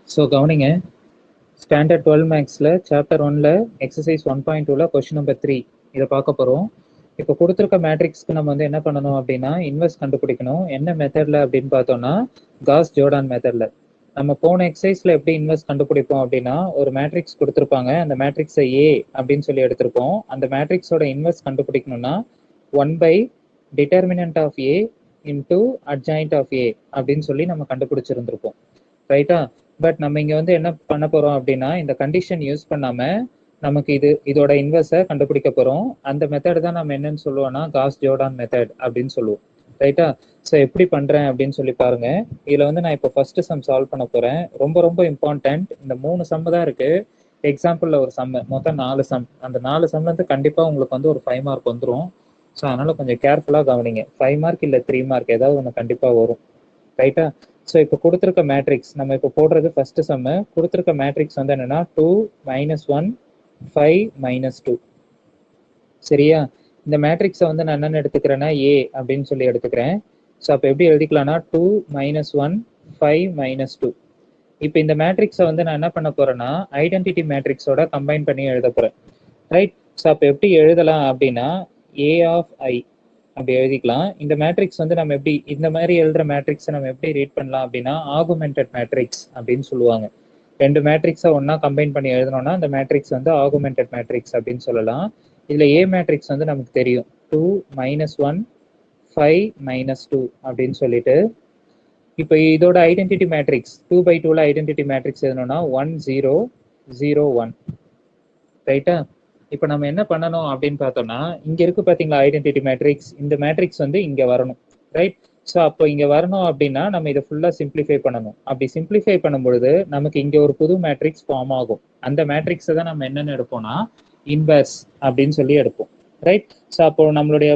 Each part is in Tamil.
ஸோ கவனிங்க, ஸ்டாண்டர்ட் 12 மேக்ஸில் சாப்டர் 1ல் எக்ஸசைஸ் 1.2ல கொஸ்டின் நம்பர் 3 இதை பார்க்க போகிறோம். இப்போ கொடுத்துருக்க மேட்ரிக்ஸ்க்கு நம்ம வந்து என்ன பண்ணணும் அப்படின்னா இன்வெர்ஸ் கண்டுபிடிக்கணும். என்ன மெத்தடில் அப்படின்னு பார்த்தோம்னா காஸ் ஜோர்டான் மெத்தடில். நம்ம போன எக்ஸசைஸில் எப்படி இன்வெர்ஸ் கண்டுபிடிப்போம் அப்படின்னா ஒரு மேட்ரிக்ஸ் கொடுத்துருப்பாங்க, அந்த மேட்ரிக்ஸை ஏ அப்படின்னு சொல்லி எடுத்திருப்போம். அந்த மேட்ரிக்ஸோட இன்வெர்ஸ் கண்டுபிடிக்கணும்னா 1 determinant of A into adjoint of A அப்படின்னு சொல்லி நம்ம கண்டுபிடிச்சிருந்திருப்போம், ரைட்டா? பட் நம்ம இங்க வந்து என்ன பண்ண போறோம் அப்படின்னா இந்த கண்டிஷன் யூஸ் பண்ணாம நமக்கு இதோட இன்வெர்ஸை கண்டுபிடிக்க போறோம். அந்த மெத்தட் தான் நம்ம என்னன்னு சொல்லுவோம்னா காஸ் ஜோர்டான் மெத்தட் அப்படின்னு சொல்லுவோம், ரைட்டா? ஸோ எப்படி பண்றேன் அப்படின்னு சொல்லி பாருங்க. இதுல வந்து நான் இப்போ ஃபர்ஸ்ட் சம் சால்வ் பண்ண போறேன். ரொம்ப ரொம்ப இம்பார்ட்டன்ட். இந்த 3 சம் தான் இருக்கு. எக்ஸாம்பிள்ல ஒரு சம், மொத்தம் 4 சம். அந்த 4 சம்ல இருந்து கண்டிப்பா உங்களுக்கு வந்து ஒரு 5 மார்க் வந்துடும். ஸோ அதனால கொஞ்சம் கேர்ஃபுல்லா கவனிங்க. 5 மார்க் இல்லை 3 மார்க் ஏதாவது ஒன்று கண்டிப்பா வரும், ரைட்டா? ஸோ இப்போ கொடுத்துருக்க மேட்ரிக்ஸ் நம்ம இப்போ போடுறது ஃபர்ஸ்ட் சம்மு. கொடுத்துருக்க மேட்ரிக்ஸ் வந்து என்னன்னா 2 -1 5 -2, சரியா? இந்த மேட்ரிக்ஸை வந்து நான் என்னென்னு எடுத்துக்கிறேன்னா ஏ அப்படின்னு சொல்லி எடுத்துக்கிறேன். ஸோ அப்போ எப்படி எழுதிக்கலாம்னா 2 -1 5 -2. இப்போ இந்த மேட்ரிக்ஸை வந்து நான் என்ன பண்ண போறேன்னா ஐடென்டிட்டி மேட்ரிக்ஸோட கம்பைன் பண்ணி எழுத போறேன், ரைட்? ஸோ அப்போ எப்படி எழுதலாம் அப்படின்னா ஏ ஆஃப் ஐ அப்படி எழுதிக்கலாம். இந்த மேட்ரிக்ஸ் வந்து நம்ம எப்படி இந்த மாதிரி எழுதுற மேட்ரிக்ஸை நம்ம எப்படி ரீட் பண்ணலாம் அப்படின்னா ஆகுமெண்டட் மேட்ரிக்ஸ் அப்படின்னு சொல்லுவாங்க. ரெண்டு மேட்ரிக்ஸை ஒன்னா கம்பைன் பண்ணி எழுதணும்னா அந்த மேட்ரிக்ஸ் வந்து ஆகுமெண்டட் மேட்ரிக்ஸ் அப்படின்னு சொல்லலாம். இதுல ஏ மேட்ரிக்ஸ் வந்து நமக்கு தெரியும் 2 -1 5 -2 அப்படின்னு சொல்லிட்டு. இப்போ இதோட ஐடென்டிட்டி மேட்ரிக்ஸ் 2/2ல ஐடென்டிட்டி மேட்ரிக்ஸ் எழுதணும்னா 1 0 0 1, ரைட்டா? இப்போ நம்ம என்ன பண்ணணும் அப்படின்னு பார்த்தோம்னா இங்க இருக்கு பாத்தீங்களா ஐடென்டிட்டி மேட்ரிக்ஸ், இந்த மேட்ரிக்ஸ் வந்து இங்க வரணும், ரைட்? ஸோ அப்போ இங்க வரணும் அப்படின்னா நம்ம இதை ஃபுல்லா சிம்பிளிஃபை பண்ணணும். அப்படி சிம்பிளிஃபை பண்ணும்பொழுது நமக்கு இங்க ஒரு புது மேட்ரிக்ஸ் ஃபார்ம் ஆகும். அந்த மேட்ரிக்ஸை தான் நம்ம என்னென்னு எடுப்போம்னா இன்வெர்ஸ் அப்படின்னு சொல்லி எடுப்போம், ரைட்? ஸோ அப்போ நம்மளுடைய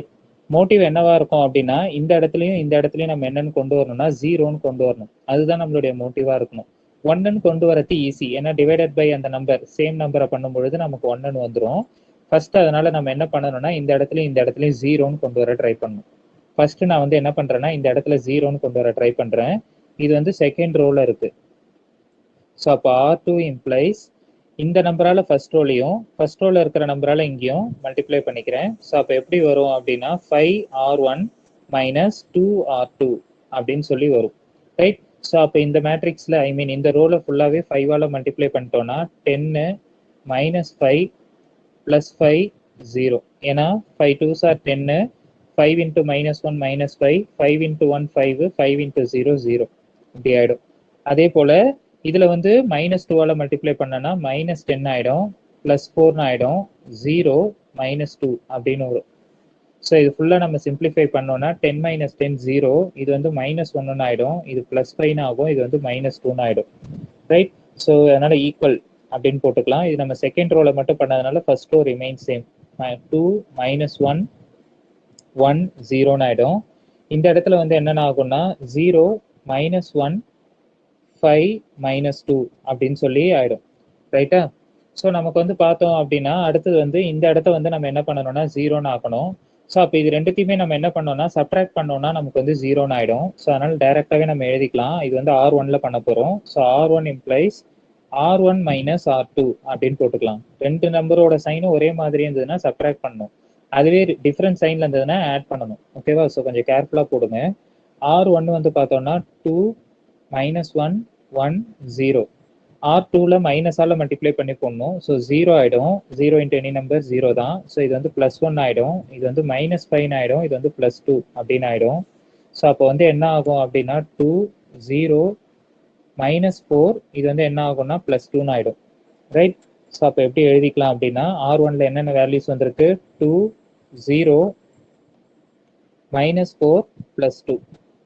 மோட்டிவ் என்னவா இருக்கும் அப்படின்னா இந்த இடத்துலயும் நம்ம என்னன்னு கொண்டு வரணும்னா ஜீரோன்னு கொண்டு வரணும். அதுதான் நம்மளுடைய மோட்டிவா இருக்கணும். 1ன்னு கொண்டு வரது ஈஸி, ஏன்னா டிவைடட் பை அந்த நம்பர் சேம் நம்பரை பண்ணும்பொழுது நமக்கு 1ன்னு வந்துடும் ஃபர்ஸ்ட். அதனால நம்ம என்ன பண்ணணும்னா இந்த இடத்துலயும் ஜீரோன்னு கொண்டு வர ட்ரை பண்ணணும். ஃபர்ஸ்ட் நான் வந்து என்ன பண்றேன்னா இந்த இடத்துல ஜீரோன்னு கொண்டு வர ட்ரை பண்றேன். இது வந்து செகண்ட் ரோல இருக்கு. ஸோ அப்போ R2 இம்ப்ளைஸ் இந்த நம்பரால ஃபர்ஸ்ட் ரோல இருக்கிற நம்பரால இங்கேயும் மல்டிப்ளை பண்ணிக்கிறேன். ஸோ அப்போ எப்படி வரும் அப்படின்னா 5R1 - 2R2 அப்படின்னு சொல்லி வரும், ரைட்? ஸோ அப்போ இந்த மேட்ரிக்ஸ்ல இந்த ரோல ஃபுல்லாவே 5ஆல மல்டிப்ளை பண்ணிட்டோம்னா 10 -5 +5 0, ஏன்னா 5 2s are 10, 5 into -1 -5, 5 into 1 5, 5 into 0 0 இப்படி ஆயிடும். அதே போல இதுல வந்து -2ஆல மல்டிப்ளை பண்ணனா -10 ஆயிடும், +4 ஆயிடும், 0 -2 அப்படின்னு வரும். ஸோ இது ஃபுல்லா நம்ம சிம்பிளிஃபை பண்ணோம்னா 10 - 10 0, இது வந்து -1 ஆயிடும், இது +5 ஆகும், இது வந்து -2 ஆயிடும், ரைட்? ஸோ அதனால ஈக்குவல் அப்படின்னு போட்டுக்கலாம். இது நம்ம செகண்ட் ரோல மட்டும் பண்ணதுனால ஃபர்ஸ்ட் ரோ ரிமைன் சேம். 2 -1 1 0 ஆயிடும். இந்த இடத்துல வந்து என்னென்ன ஆகும்னா 0 -1 5 -2 அப்படின்னு சொல்லி ஆயிடும், ரைட்டா? ஸோ நமக்கு வந்து பார்த்தோம் அப்படின்னா அடுத்தது வந்து இந்த இடத்த வந்து நம்ம என்ன பண்ணணும்னா 0ன்னு ஆக்கணும். ஸோ அப்போ இது ரெண்டுத்தையுமே நம்ம என்ன பண்ணோம்னா சப்ட்ராக்ட் பண்ணோம்னா நமக்கு வந்து 0ன்னு ஆயிடும். ஸோ அதனால டைரக்டாவே நம்ம எழுதிக்கலாம். இது வந்து R1ல பண்ண போறோம். So R1 implies R1 - R2 அப்படின்னு போட்டுக்கலாம். ரெண்டு நம்பரோட சைனும் ஒரே மாதிரி இருந்ததுன்னா சப்ட்ராக்ட் பண்ணணும், அதுவே டிஃப்ரெண்ட் சைன்ல இருந்ததுன்னா ஆட் பண்ணணும், ஓகேவா? ஸோ கொஞ்சம் கேர்ஃபுல்லா போடுங்க. R1 வந்து பார்த்தோம்னா 2 -1 1 0, R2ல மைனஸால மல்டிப்ளை பண்ணி போடணும். ஸோ 0 ஆயிடும், 0 இன்ட்டு எனி நம்பர் 0 தான். ஸோ இது வந்து +1 ஆயிடும், இது வந்து -5 ஆயிடும், இது வந்து +2 அப்படின்னு ஆயிடும். ஸோ அப்போ வந்து என்ன ஆகும் அப்படின்னா 2 0 -4, இது வந்து என்ன ஆகும்னா +2ன்னு ஆயிடும், ரைட்? ஸோ அப்போ எப்படி எழுதிக்கலாம் அப்படின்னா R1ல என்னென்ன வேல்யூஸ் வந்திருக்கு 2 0 -4 +2.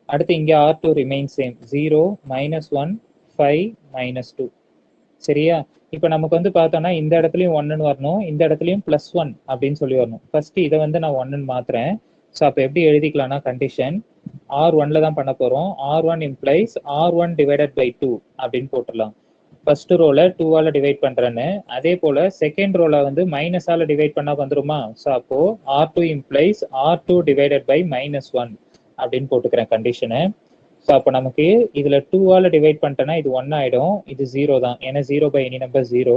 அடுத்து இங்க R2 ரிமைன் சேம் 0 -1 5 -2, சரியா? இப்போ நமக்கு வந்து பார்த்தோம்னா இந்த இடத்துலயும் 1ன்னு வரணும், இந்த இடத்துலயும் +1 அப்படின்னு சொல்லி வரணும். ஃபர்ஸ்ட் இதை வந்து நான் 1ன்னு மாத்துறேன். ஸோ அப்போ எப்படி எழுதிக்கலாம்னா கண்டிஷன் R1ல தான் பண்ண போறோம். R1 implies R1 divided by 2 அப்படின்னு போட்டுடலாம். ஃபர்ஸ்ட் ரோல 2ஆல டிவைட் பண்றேன்னு, அதே போல செகண்ட் ரோல வந்து மைனஸால டிவைட் பண்ணா வந்துருமா? ஸோ அப்போ R2 implies R2 divided by -1 அப்படின்னு போட்டுக்கிறேன் கண்டிஷனு. ஸோ அப்போ நமக்கு இதுல 2ஆல் டிவைட் பண்ணிட்டேன்னா இது 1 ஆயிடும், இது 0 தான், ஏன்னா 0 பை எனி நம்பர் 0.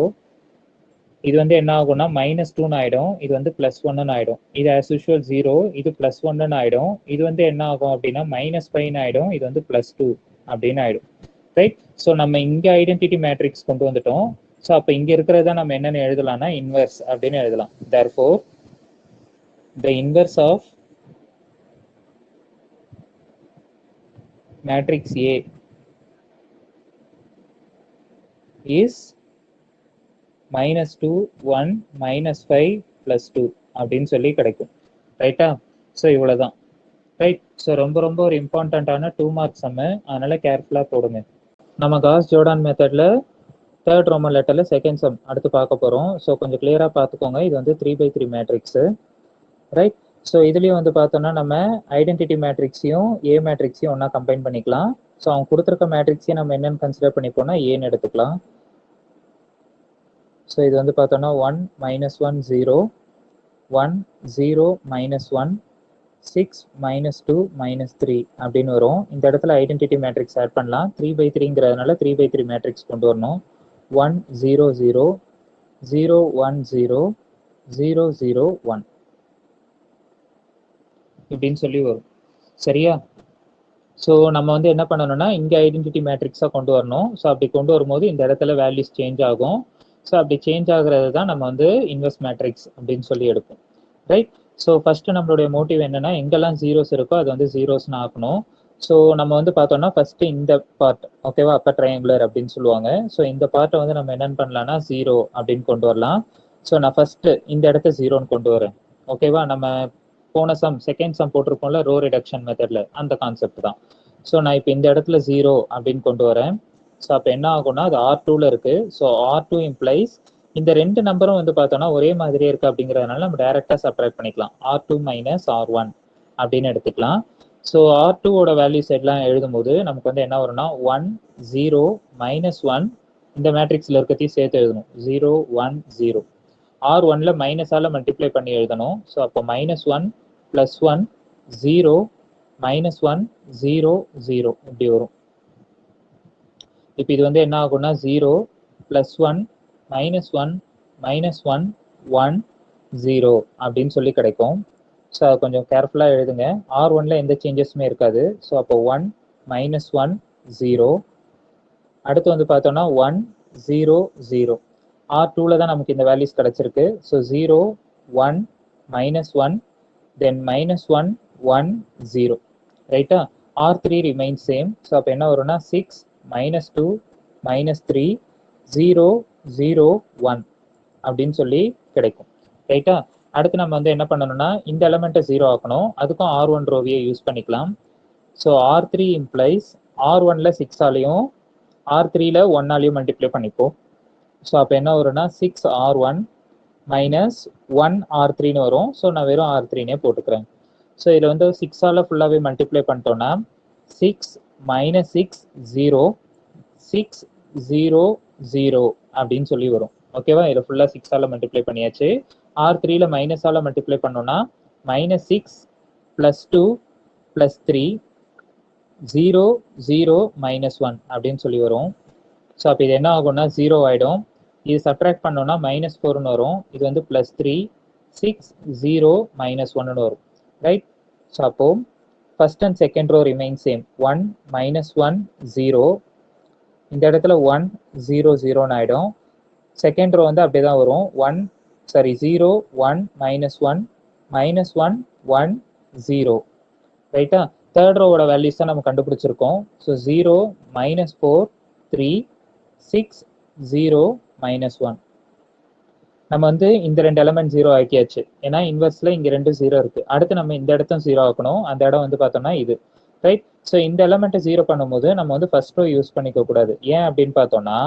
இது வந்து என்ன ஆகும்னா -2 ஆயிடும், இது வந்து +1 ஆயிடும். இது ஆஸ் யூஷுவல் 0, இது +1 ஆயிடும். இது வந்து என்ன ஆகும் அப்படின்னா -5 ஆயிடும், இது வந்து +2 அப்படின்னு ஆயிடும். ரைட். ஸோ நம்ம இங்க ஐடென்டிட்டி மேட்ரிக்ஸ் கொண்டு வந்துட்டோம். ஸோ அப்போ இங்க இருக்கிறத நம்ம என்னன்னு எழுதலாம்னா இன்வெர்ஸ் அப்படின்னு எழுதலாம். therefore the inverse of matrix A is -2 1 -5 +2 அப்படின்னு சொல்லி கிடைக்கும். ரைட்டா? ஸோ இவ்வளவுதான். ரைட். ஸோ ரொம்ப ரொம்ப ஒரு இம்பார்ட்டன்டான 2 மார்க் சம்மு, அதனால கேர்ஃபுல்லா போடுங்க. நம்ம காஸ் ஜோர்டான் மெத்தட்ல தேர்ட் ரோமன் லெட்டர்ல செகண்ட் சம் அடுத்து பார்க்க போறோம். ஸோ கொஞ்சம் கிளியரா பார்த்துக்கோங்க. இது வந்து 3/3 மேட்ரிக்ஸ். ரைட். ஸோ இதுலயும் வந்து பார்த்தோம்னா நம்ம ஐடென்டிட்டி மேட்ரிக்ஸையும் ஏ மேட்ரிக்ஸையும் ஒன்னா கம்பைன் பண்ணிக்கலாம். ஸோ அவங்க கொடுத்துருக்க மேட்ரிக்ஸையும் நம்ம என்னன்னு கன்சிடர் பண்ணிப்போம்னா ஏன்னு எடுத்துக்கலாம். ஸோ இது வந்து பார்த்தோம்னா 1 -1 0 1 0 -1 6 -2 -3 அப்படின்னு வரும். இந்த இடத்துல ஐடென்டிட்டி மேட்ரிக்ஸ் ஆட் பண்ணலாம். 3/3ங்கிறதுனால 3/3 மேட்ரிக்ஸ் கொண்டு வரணும். 1 0 0 0 1 0 0 0 1 இப்படின்னு சொல்லி வரும். சரியா? ஸோ நம்ம வந்து என்ன பண்ணணும்னா இங்க ஐடென்டிட்டி மேட்ரிக்ஸா கொண்டு வரணும். ஸோ அப்படி கொண்டு வரும்போது இந்த இடத்துல வேல்யூஸ் சேஞ்ச் ஆகும். ஸோ அப்படி சேஞ்ச் ஆகுறது தான் நம்ம வந்து இன்வெர்ஸ் மேட்ரிக்ஸ் அப்படின்னு சொல்லி எடுப்போம். ரைட். ஸோ ஃபர்ஸ்ட் நம்மளுடைய மோட்டிவ் என்னன்னா எங்கெல்லாம் ஜீரோஸ் இருக்கோ அது வந்து ஜீரோஸ்னு ஆக்கணும். ஸோ நம்ம வந்து பார்த்தோம்னா ஃபர்ஸ்ட் இந்த பார்ட் ஓகேவா, அப்பர் ட்ரையாங்குலர் அப்படின்னு சொல்லுவாங்க. ஸோ இந்த பார்ட்டை வந்து நம்ம என்னன்னு பண்ணலாம்னா 0 அப்படின்னு கொண்டு வரலாம். ஸோ நான் ஃபர்ஸ்ட் இந்த இடத்த 0ன்னு கொண்டு வரேன். ஓகேவா? நம்ம போன சம் செகண்ட் சம் போட்டிருக்கோம்ல ரோ ரிடக்ஷன் மெத்தட்ல, அந்த கான்செப்ட் தான். ஸோ நான் இப்போ இந்த இடத்துல 0 அப்படின்னு கொண்டு வரேன். ஸோ அப்போ என்ன ஆகும்னா அது R2ல இருக்கு. ஸோ R2 இம்ப்ளைஸ் இந்த ரெண்டு நம்பரும் வந்து பார்த்தோம்னா ஒரே மாதிரியே இருக்கு அப்படிங்கிறதுனால நம்ம டைரக்டா சப்ட்ராக்ட் பண்ணிக்கலாம். R2 - R1 அப்படின்னு எடுத்துக்கலாம். ஸோ R2ஓட வேல்யூஸ் எல்லாம் எழுதும் போது நமக்கு வந்து என்ன வரும்னா 1 0 -1 இந்த மேட்ரிக்ஸ்ல இருக்கிறதையும் சேர்த்து எழுதணும். 0 1 0 R1ல மைனஸால மல்டிப்ளை பண்ணி எழுதணும். ஸோ அப்போ -1 +1 0 -1 0 0 இப்படி வரும். இப்போ இது வந்து என்ன ஆகும்னா 0 +1 -1 -1 1 0 அப்படின்னு சொல்லி கிடைக்கும். ஸோ கொஞ்சம் கேர்ஃபுல்லாக எழுதுங்க. R1ல எந்த சேஞ்சஸுமே இருக்காது. ஸோ அப்போ 1 -1 0 அடுத்து வந்து பார்த்தோம்னா 1 0 0 R2ல தான் நமக்கு இந்த வேல்யூஸ் கிடைச்சிருக்கு. ஸோ 0 1 -1 தென் -1 1 0 ரைட்டா? R3 remains same. ஸோ அப்போ என்ன வரும்னா 6 -2 -3 0 0 1 அப்படின்னு சொல்லி கிடைக்கும். ரைட்டா? அடுத்து நம்ம வந்து என்ன பண்ணணும்னா இந்த எலமெண்ட்டை 0 ஆக்கணும். அதுக்கும் R1 ரோவியை யூஸ் பண்ணிக்கலாம். ஸோ R3 இம்ப்ளைஸ் R1ல 6ஆலையும் R3ல 1ஆலையும் மல்டிப்ளை பண்ணிப்போம். ஸோ அப்போ என்ன வரும்னா 6R1 -1 R3ன்னு வரும். ஸோ நான் வெறும் R3னே போட்டுக்கிறேன். ஸோ இதில் வந்து 6ஆல ஃபுல்லாகவே மல்டிப்ளை பண்ணிட்டோம்னா 6 -6 0 6 0 0 அப்படின்னு சொல்லி வரும். ஓகேவா? இதில் ஃபுல்லாக 6ஆல மல்டிப்ளை பண்ணியாச்சு. R3ல மைனஸால மல்டிப்ளை பண்ணோம்னா -6 +2 +3 0 0 -1 அப்படின்னு சொல்லி வரும். ஸோ அப்போ இது என்ன ஆகும்னா 0 ஆயிடும். இது சப்ட்ராக்ட் பண்ணோம்னா -4ன்னு வரும். இது வந்து +3 6 0 -1ன்னு வரும். ரைட்? ஸோ அப்போ first and second row remain same. 1 -1 0 இந்த இடத்துல 1 0 0ன்னு ஆயிடும். செகண்ட் ரோ வந்து அப்படியே தான் வரும். 0 1 -1 -1 1 0 ரைட்டா? தேர்ட் ரோவோட வேல்யூஸ் தான் நம்ம கண்டுபிடிச்சிருக்கோம். ஸோ 0 -4 3 6 0 -1 நம்ம வந்து இந்த ரெண்டு எலமெண்ட் 0 ஆக்கியாச்சு. ஏன்னா இன்வெர்ஸ்ல இங்க 2 0 இருக்கு. அடுத்து நம்ம இந்த இடத்த 0 ஆக்கணும். அந்த இடம் வந்து பார்த்தோம்னா இது. ரைட்? ஸோ இந்த எலமெண்ட்டை 0 பண்ணும்போது நம்ம வந்து ஃபர்ஸ்ட் ரோ யூஸ் பண்ணிக்க கூடாது. ஏன் அப்படின்னு பார்த்தோம்னா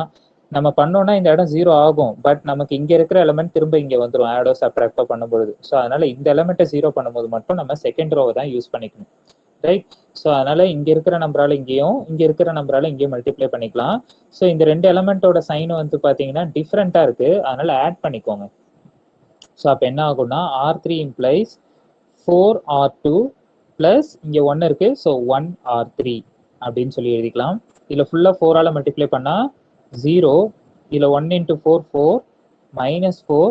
நம்ம பண்ணோம்னா இந்த இடம் 0 ஆகும். பட் நமக்கு இங்க இருக்கிற எலமெண்ட் திரும்ப இங்க வந்துடும் ஆடோ சப்ட்ராக்டோ பண்ணும்போது. ஸோ அதனால இந்த எலமெண்ட்டை 0 பண்ணும்போது மட்டும் நம்ம செகண்ட் ரோவை தான் யூஸ் பண்ணிக்கணும். ரைட்? ஸோ அதனால இங்க இருக்கிற நம்பரால இங்கேயும் இங்க இருக்கிற நம்பரால இங்கேயும் மல்டிப்ளை பண்ணிக்கலாம். ஸோ இந்த ரெண்டு எலமெண்டோட சைன் வந்து பாத்தீங்கன்னா டிஃப்ரெண்டா இருக்கு. அதனால ஆட் பண்ணிக்கோங்க. ஸோ அப்போ என்ன ஆகும்னா R3 இம்ப்ளைஸ் 4R2 பிளஸ் இங்க 1 இருக்கு. ஸோ 1R3 அப்படின்னு சொல்லி எழுதிக்கலாம். இதில் ஃபுல்லாக 4ஆல் மல்டிப்ளை பண்ணால் 0, இதில் 1 × 4 4, -4,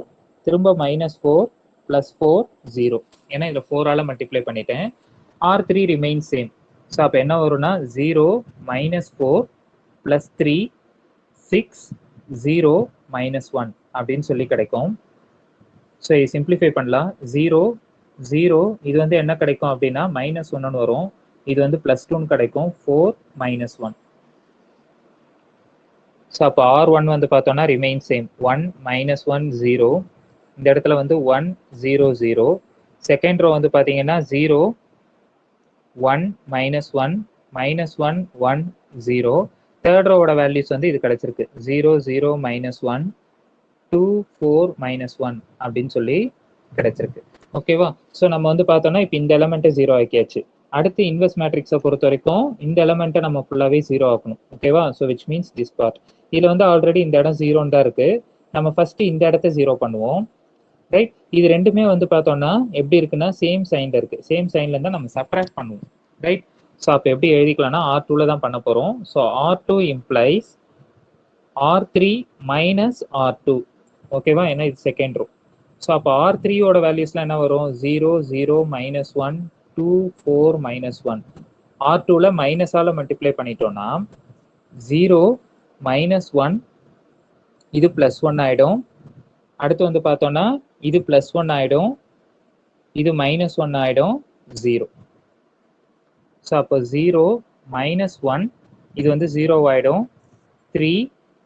திரும்ப -4 + 4 0. ஏன்னா இதில் 4ஆல் மல்டிப்ளை பண்ணிட்டேன். R3 remain same. ஸோ அப்போ என்ன வரும்னா 0 -4 + 3 6 0 -1 அப்படின்னு சொல்லி கிடைக்கும். ஸோ இது சிம்பிளிஃபை பண்ணலாம். 0 0 இது வந்து என்ன கிடைக்கும் அப்படின்னா -1ன்னு வரும். இது வந்து +2ன்னு கிடைக்கும். 4 -1. ஸோ அப்போ R1 வந்து பார்த்தோம்னா ரிமைன் சேம். 1 -1 0. இந்த இடத்துல வந்து 1 0 0. செகண்ட் ரோ வந்து பார்த்தீங்கன்னா 0 1 -1 -1 1 0. தேர்ட் ரோவோட வேல்யூஸ் வந்து இது கிடைச்சிருக்கு. 0 0 -1 2 4 -1 அப்படின்னு சொல்லி கிடைச்சிருக்கு. ஓகேவா? ஸோ நம்ம வந்து பார்த்தோம்னா இப்போ இந்த எலமெண்ட்டை 0 ஆக்கியாச்சு. அடுத்து இன்வெர்ஸ் மேட்ரிக்ஸை பொறுத்த வரைக்கும் இந்த எலமெண்ட்டை நம்ம ஃபுல்லாகவே 0 ஆக்கணும். ஓகேவா? So which means this part. இதில் வந்து ஆல்ரெடி இந்த இடம் 0ன்னு தான் இருக்கு. நம்ம ஃபர்ஸ்ட் இந்த இடத்த 0 பண்ணுவோம். ரைட்? இது ரெண்டுமே வந்து பார்த்தோம்னா எப்படி இருக்குன்னா சேம் சைன்ல இருக்கு. சேம் சைன்ல இருந்தால் நம்ம சப்ராக்ட் பண்ணுவோம். ரைட்? ஸோ அப்போ எப்படி எழுதிக்கலாம்னா R2ல தான் பண்ண போகிறோம். So R2 implies R3 - R2. ஓகேவா? ஏன்னா இது செகண்ட் ரோ. ஸோ அப்போ R3யோட வேல்யூஸ்லாம் என்ன வரும்? 0 0 -1 2 4 -1. R2ல மைனஸால் மல்டிப்ளை பண்ணிட்டோம்னா 0 -1 இது +1 ஆகிடும். அடுத்து வந்து பார்த்தோம்னா இது +1 ஆகிடும். இது -1 ஆகிடும். 0. ஸோ அப்போ 0 -1 இது வந்து 0 ஆகிடும். 3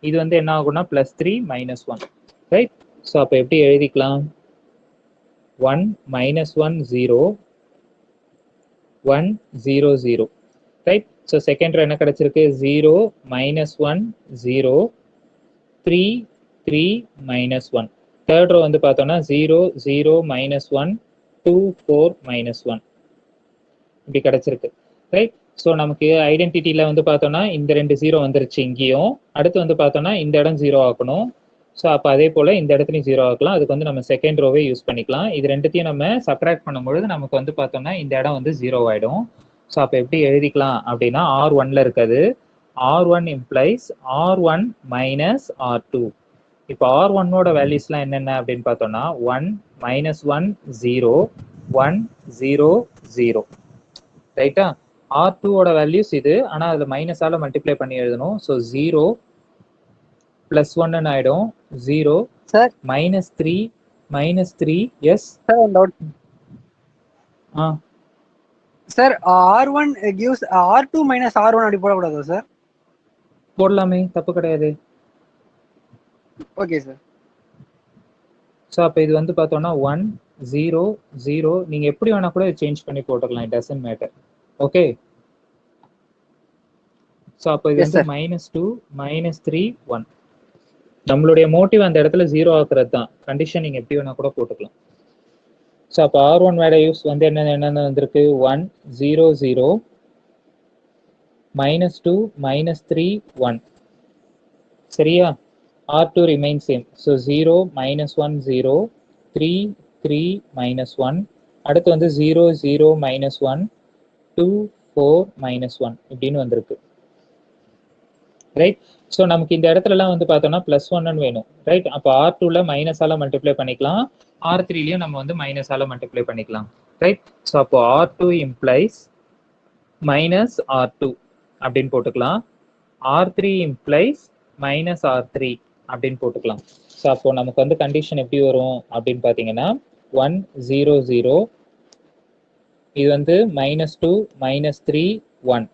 இது வந்து என்ன ஆகும்னா +3 -1. ரைட்? ஸோ அப்போ எப்படி எழுதிக்கலாம்? 1 -1 0 1 0 0. ரைட்? ஸோ செகண்ட் ரோ என்ன கிடைச்சிருக்கு? 0 -1 0 3 3 -1. தேர்ட் ரோ வந்து பார்த்தோம்னா 0 0 -1 2 4 -1 இப்படி கிடைச்சிருக்கு. ரைட்? ஸோ நமக்கு ஐடென்டிட்டியில் வந்து பார்த்தோம்னா இந்த 2 0 வந்துருச்சு இங்கேயும். அடுத்து வந்து பார்த்தோம்னா இந்த இடம் 0 ஆக்கணும். ஸோ அப்போ அதே போல் இந்த இடத்துலையும் 0 ஆக்கலாம். அதுக்கு வந்து நம்ம செகண்ட் ரோவே யூஸ் பண்ணிக்கலாம். இது ரெண்டுத்தையும் நம்ம சப்ராக்ட் பண்ணும்பொழுது நமக்கு வந்து பார்த்தோம்னா இந்த இடம் வந்து 0 ஆகிடும். ஸோ அப்போ எப்படி எழுதிக்கலாம் அப்படின்னா R1ல இருக்குது. R1 implies R1 - R2. இப்போ R1ஓட வேல்யூஸ்லாம் என்னென்ன அப்படின்னு பார்த்தோம்னா 1 -1 0 1 0 0. ரைட்டா? R2ஓட வேல்யூஸ் இது. ஆனால் அதில் மைனஸால் மல்டிப்ளை பண்ணி எழுதணும். ஸோ 0 +1 ஆயிடும். 0 sir -3 yes sir R1 gives R2 - R1 அப்படி போடக்கூடாதா சார்? போடலாமே, தப்பு கிடையாது. Okay sir. ஸோ அப்போ இது வந்து பார்த்தோம்னா 1 0 0 நீங்கள் எப்படி வேணா கூட சேஞ்ச் பண்ணி போட்டுக்கலாம். It doesn't matter. Okay? So அப்போ இது வந்து -2 -3 1. நம்மளுடைய மோட்டிவ் அந்த இடத்துல 0 ஆக்குறது தான். கண்டிஷன் நீங்கள் எப்படி வேணா கூட போட்டுக்கலாம். ஸோ அப்போ R1 வேல்யூஸ் வந்து என்னென்ன வந்திருக்கு? 1 0 0 -2 -3 1. சரியா? R2 remains same. So 0 -1 0 3 3 -1. அடுத்து வந்து 0 0 -1 2 4 -1 இப்படின்னு வந்திருக்கு. ரைட்? ஸோ நமக்கு இந்த இடத்துலலாம் வந்து பார்த்தோம்னா +1 வேணும். ரைட்? அப்போ R2ல மைனஸால் மல்டிப்ளை பண்ணிக்கலாம். R3லையும் நம்ம வந்து மைனஸால் மல்டிப்ளை பண்ணிக்கலாம். ரைட்? ஸோ அப்போ R2 இம்ப்ளைஸ் -R2 அப்படின்னு போட்டுக்கலாம். R3 இம்ப்ளைஸ் -R3 அப்படின்னு போட்டுக்கலாம். ஸோ அப்போ நமக்கு வந்து கண்டிஷன் எப்படி வரும் அப்படின்னு பார்த்தீங்கன்னா 1 0 0 இது வந்து -2 -3 1.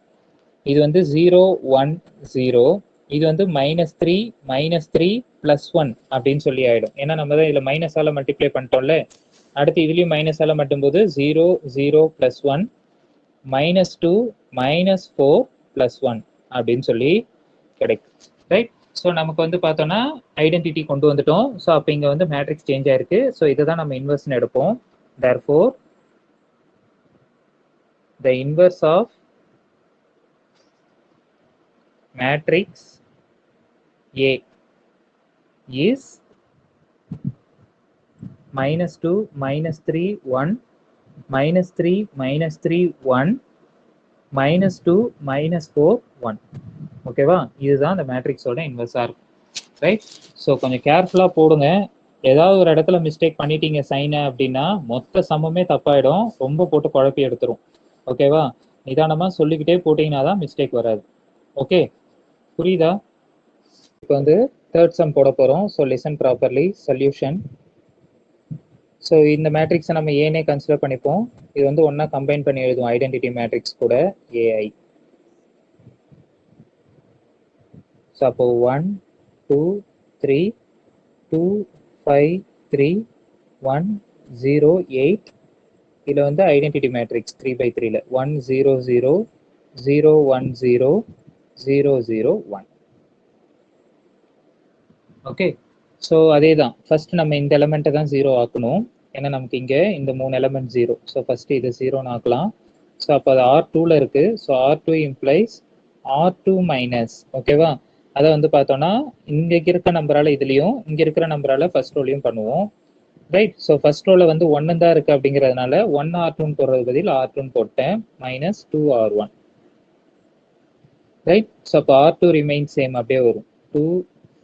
இது வந்து 0 1 0. இது வந்து -3 -3 +1 அப்படின்னு சொல்லி ஆயிடும். ஏன்னா நம்ம தான் இதில் மைனஸால் மல்டிப்ளை பண்ணிட்டோம்ல. அடுத்து இதுலேயும் மைனஸால் மட்டும்போது 0 0 +1 -2 -4 +1 அப்படின்னு சொல்லி கிடைக்கும். ரைட்? ஸோ நமக்கு வந்து பார்த்தோம்னா ஐடென்டிட்டி கொண்டு வந்துட்டோம். ஸோ அப்போ இங்கே வந்து மேட்ரிக்ஸ் சேஞ்ச் ஆயிருக்கு. ஸோ இதை தான் நம்ம இன்வெர்ஸ்னு எடுப்போம். Therefore the inverse of matrix A is -2 -3 1 -3 -3 1 -2 -4 1. ஓகேவா? இதுதான் அந்த மேட்ரிக்ஸோட இன்வெர்ஸா இருக்கும். ரைட்? ஸோ கொஞ்சம் கேர்ஃபுல்லா போடுங்க. ஏதாவது ஒரு இடத்துல மிஸ்டேக் பண்ணிட்டீங்க சைனை அப்படின்னா மொத்த சமமே தப்பாயிடும். ரொம்ப போட்டு குழப்பி எடுத்துரும். ஓகேவா? நிதானமா சொல்லிக்கிட்டே போட்டீங்கன்னா தான் மிஸ்டேக் வராது. ஓகே, புரியுதா? இப்போ வந்து தேர்ட் சம் போட போறோம். So listen properly. Solution. So இந்த மேட்ரிக்ஸை நம்ம ஏனே கன்சிடர் பண்ணிப்போம். இது வந்து ஒன்னா கம்பைன் பண்ணி எழுதுவோம் ஐடென்டிட்டி மேட்ரிக்ஸ் கூட ஏஐ. ஸோ அப்போ 1 2 3 2 5 3 1 0 8. இதில் வந்து ஐடென்டிட்டி மேட்ரிக்ஸ் 3/3ல 1 0 0 0 1 0 0 0 1. ஓகே, ஸோ அதே தான். ஃபர்ஸ்ட் நம்ம இந்த எலமெண்ட்டை தான் 0 ஆக்கணும். ஏன்னா நமக்கு இங்கே இந்த 3 எலமெண்ட் 0. ஸோ ஃபர்ஸ்ட் இது 0ன்னு ஆக்கலாம். ஸோ அப்போ அது R2ல இருக்கு. So R2 implies R2 minus. ஓகேவா? அதை வந்து பார்த்தோம்னா இங்க இருக்க நம்பரால இதுலயும் இங்க இருக்கிற நம்பரால ஃபர்ஸ்ட் ரோலையும் பண்ணுவோம். ரைட்? ஸோ ஃபர்ஸ்ட் ரோல வந்து 1 தான் இருக்கு அப்படிங்கிறதுனால 1 R2ன்னு போடுறது பதில் R2ன்னு போட்டேன். Minus 2 R1. ரைட்? ஸோ அப்போ R2 ரிமைன் சேம் அப்படியே வரும். 2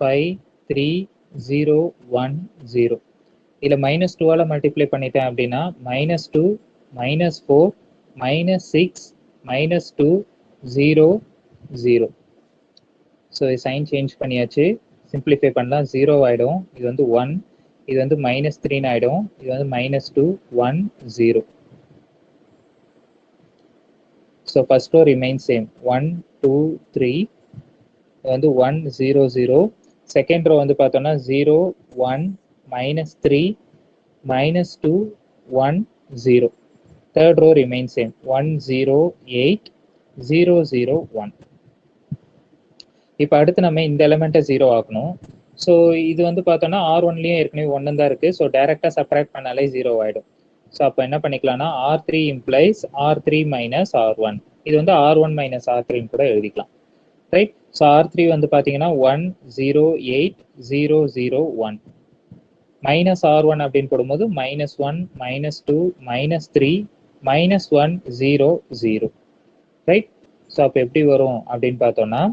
5 3 0 1 0. இதில் மைனஸ் 2ஆல மல்டிப்ளை பண்ணிட்டேன் அப்படின்னா -2 -4 -6 -2 0 0. ஸோ சைன் சேஞ்ச் பண்ணியாச்சு. சிம்பிளிஃபை பண்ணலாம். 0 ஆயிடும். இது வந்து 1. இது வந்து -3 ஆயிடும். இது வந்து -2 1 0. So first row remain same 1 2 3. இது வந்து 1 0 0. செகண்ட் ரோ வந்து பார்த்தோம்னா 0 1 -3 -2 1 0. Third row remain same 1 0 8 0 0 1. இப்போ அடுத்து நம்ம இந்த எலமெண்ட்டை 0 ஆக்கணும். ஸோ இது வந்து பார்த்தோம்னா R1லயும் ஏற்கனவே 1 தான் இருக்கு. ஸோ டைரக்டா சப்ராக்ட் பண்ணாலே 0 ஆயிடும். ஸோ அப்போ என்ன பண்ணிக்கலாம்னா R3 implies R3 minus R1. இது வந்து R1 மைனஸ் R3ன்னு கூட எழுதிக்கலாம். ரைட்? ஸோ R3 வந்து பார்த்தீங்கன்னா 1 0 8 0 0 1. மைனஸ் R1 அப்படின்னு போடும்போது -1 -2 -3 -1 0 0. ரைட்? ஸோ அப்போ எப்படி வரும் அப்படின்னு பார்த்தோம்னா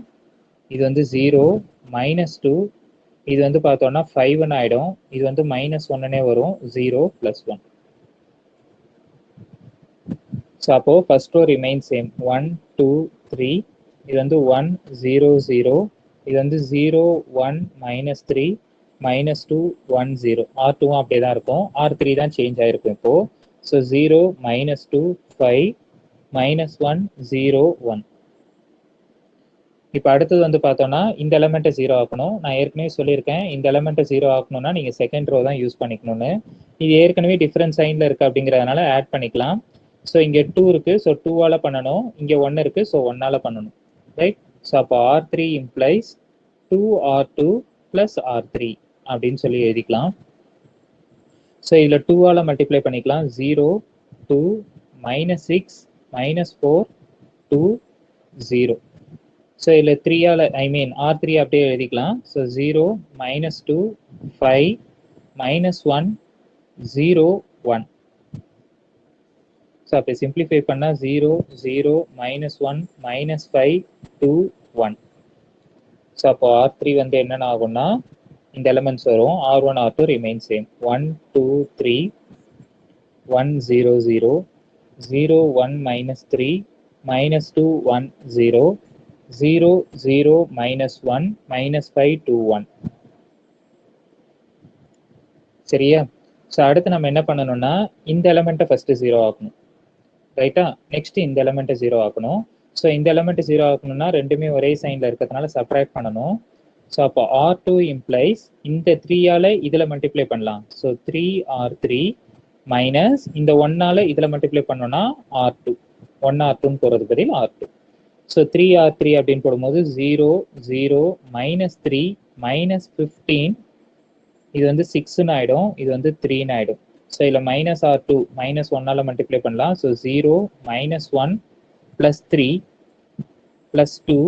இது வந்து 0 -2. இது வந்து பார்த்தோம்னா 5ன்னு ஆயிடும். இது வந்து -1னே வரும். 0 + 1. ஸோ அப்போ ஃபர்ஸ்ட் ரோ ரிமைன் சேம் 1 2 3. இது வந்து 1 0 0. இது வந்து 0 1 -3 -2 1 0. R2வும் அப்படியே தான் இருக்கும். R3 தான் சேஞ்ச் ஆயிருக்கும் இப்போ. ஸோ 0 -2 5 -1 0 1. இப்போ அடுத்தது வந்து பார்த்தோம்னா இந்த எலமெண்ட்டை 0 ஆக்கணும். நான் ஏற்கனவே சொல்லியிருக்கேன் இந்த எலமெண்ட்டை 0 ஆக்கணும்னா நீங்கள் செகண்ட் ரோ தான் யூஸ் பண்ணிக்கணும்னு. இது ஏற்கனவே டிஃப்ரெண்ட் சைனில் இருக்குது அப்படிங்கிறதுனால ஆட் பண்ணிக்கலாம். ஸோ இங்கே 2 இருக்குது. ஸோ 2ஆல் பண்ணணும். இங்கே 1 இருக்குது. ஸோ 1ஆல் பண்ணணும். ரைட்? ஸோ அப்போ R3 இம்ப்ளைஸ் 2R2 + R3 அப்படின்னு சொல்லி எழுதிக்கலாம். ஸோ இதில் 2ஆல் மல்டிப்ளை பண்ணிக்கலாம். 0 2 -6 -4 2 0. ஸோ இதில் 3ஆல் R3 அப்படியே எழுதிக்கலாம். ஸோ 0 -2 5 -1 0 1. ஸோ அப்படி சிம்பிளிஃபை பண்ணால் 0 0 -1 -5 2 1. ஸோ அப்போ R3 வந்து என்னென்ன ஆகும்னா இந்த எலமெண்ட்ஸ் வரும். R1 R2 remain same 1 2 3 1 0 0 0 1 -3 -2 1 0 0 0 -1 -5 2 1. சரியா? ஸோ அடுத்து நம்ம என்ன பண்ணணும்னா இந்த எலமெண்ட்டை ஃபர்ஸ்ட் 0 ஆக்கணும். ரைட்டா? நெக்ஸ்ட் இந்த எலமெண்ட்டை 0 ஆக்கணும். ஸோ இந்த எலமெண்ட்டை 0 ஆக்கணும்னா ரெண்டுமே ஒரே சைன்ல இருக்கிறதுனால சப்ராக்ட் பண்ணணும். ஸோ அப்போ R2 இம்ப்ளைஸ் இந்த 3ஆல இதில் மல்டிப்ளை பண்ணலாம். ஸோ 3R3 மைனஸ் இந்த 1ஆல இதில் மல்டிப்ளை பண்ணோம்னா R2. 1 R2ன்னு போகிறது பதில் R2. ஸோ 3R3 அப்படின்னு போடும்போது 0 0 -3 -15. இது வந்து 6ன்னு ஆயிடும். இது வந்து 3ன்னு ஆயிடும். ஸோ இதில் -R2 -1ஆல மல்டிப்ளை பண்ணலாம். ஸோ 0 -1 + 3 + 2.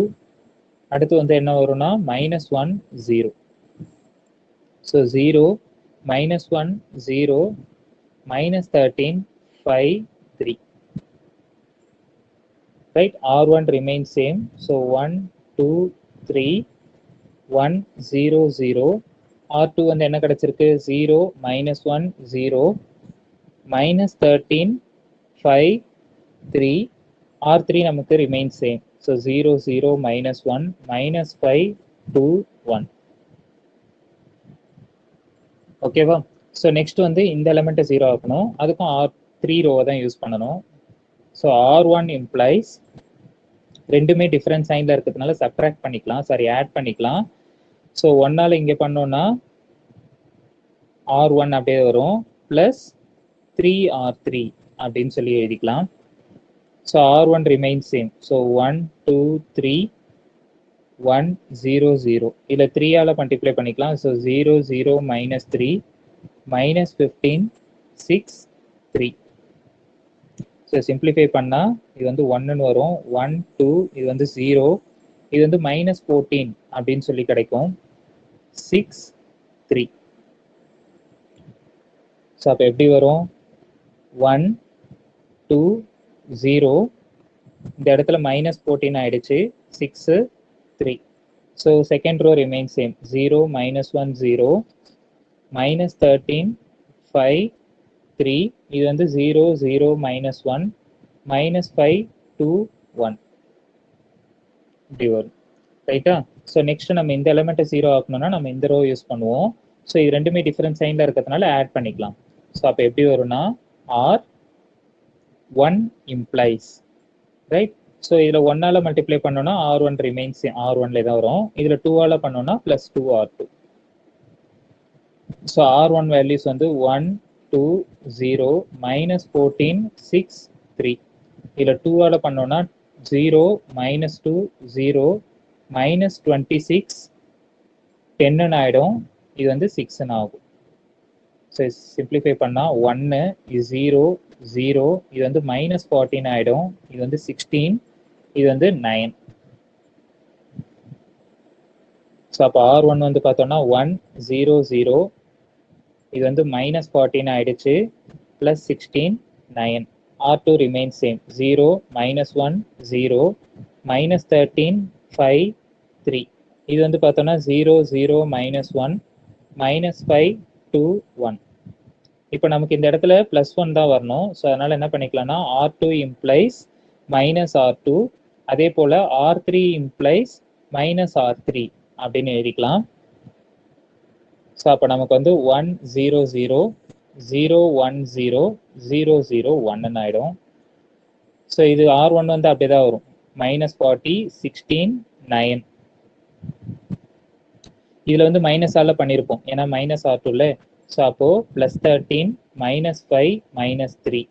அடுத்து வந்து என்ன வரும்னா -1 0. So 0 -1 0 -13 5 3. right? R1 remains same. So 1, 2, 3, 1, 0, 0. R2 வந்து என்ன கிடைச்சிருக்கு 0, -1, 0, -13, 5, 3. R3 நமக்கு remains same. So 0, 0, -1, -5, 2, 1. ஓகேவா? ஸோ நெக்ஸ்ட் வந்து இந்த எலமெண்ட்டை 0 ஆக்கணும். அதுக்கும் R3 ரோவை தான் யூஸ் பண்ணணும். ஸோ R1 implies ரெண்டுமே டிஃபரன்ஸ் சைன்ல இருக்கிறதுனால சப்ட்ராக்ட் பண்ணிக்கலாம், சாரி ஆட் பண்ணிக்கலாம். ஸோ 1ஆல் இங்கே பண்ணோம்னா R1 அப்படியே வரும் ப்ளஸ் 3R3 அப்படின்னு சொல்லி எழுதிக்கலாம். So R1 remains same. So 1, 2, 3, 1, 0, 0. இதில் 3ஆல் மல்டிப்ளை பண்ணிக்கலாம். ஸோ 0, 0, -3, -15, 6, 3. ஸோ சிம்பிளிஃபை பண்ணால் இது வந்து 1ன்னு வரும். 1, 2, இது வந்து 0, இது வந்து -14 அப்படின்னு சொல்லி கிடைக்கும். 6, 3. ஸோ அப்போ எப்படி வரும் 1, 2, 0. இந்த இடத்துல -14 ஆயிடுச்சு. 6, 3. So second row remain same. 0, -1, 0, -13, 5, 3. இது வந்து 0, 0, -1, -5, 2, 1. இப்படி வரும் ரைட்டா? ஸோ நெக்ஸ்ட் நம்ம இந்த எலமெண்ட்டை 0 ஆக்கணும்னா நம்ம இந்த ரோ யூஸ் பண்ணுவோம். ஸோ இது ரெண்டுமே டிஃபரன்ஸ் சைன்ல இருக்கிறதுனால ஆட் பண்ணிக்கலாம். ஸோ அப்போ எப்படி வரும்னா R1 implies, ரைட்? ஸோ இதில் 1ஆல் மல்டிப்ளை பண்ணோம்னா R1 ரிமைன்ஸ் R1ல தான் வரும். இதில் 2ஆல் பண்ணோம்னா plus 2R2. So R1 values வந்து 1, 2, 0, -14, 6, 3. இதில் 2ஆல் பண்ணோம்னா 0, -2, 0, -26, 10ன்னு ஆகிடும். இது வந்து 6ன்னு ஆகும். ஸோ சிம்பிளிஃபை பண்ணால் 1, 0, 0, இது வந்து -14 ஆகிடும். இது வந்து 16, இது வந்து 9. ஸோ அப்போ R1 வந்து பார்த்தோம்னா 1, 0, 0, இது வந்து -14 ஆயிடுச்சு, ப்ளஸ் 16, 9. R2 remains same. 0, -1, 0, -13, 5, 3. இது வந்து பார்த்தோம்னா 0, 0, -1, -5, 2, 1. இப்போ நமக்கு இந்த இடத்துல +1 தான் வரணும். ஸோ அதனால என்ன பண்ணிக்கலாம்னா R2 implies -R2, அதே போல R3 implies -R3 அப்படின்னு எழுதிக்கலாம். ஸோ அப்போ நமக்கு வந்து 1, 0, 0, 0, 1, 0, 0, 0, 1ன்னு ஆயிடும். ஸோ இது R1 வந்து அப்படிதான் வரும். -40, 16, 9. இதுல வந்து மைனஸால பண்ணியிருப்போம், ஏன்னா -R2ல. ஸோ அப்போ +13, -5, -3.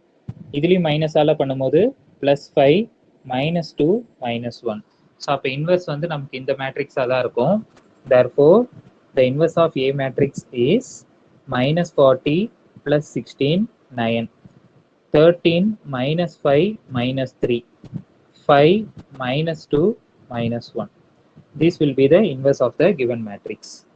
இதுலயும் மைனஸால பண்ணும்போது +5, -2, -1. ஸோ அப்போ இன்வெர்ஸ் வந்து நமக்கு இந்த மேட்ரிக்ஸாக தான் இருக்கும். therefore the inverse of A matrix is -40 + 16, 9, 13, -5, -3, 5, -2, -1. This will be the inverse of the given matrix.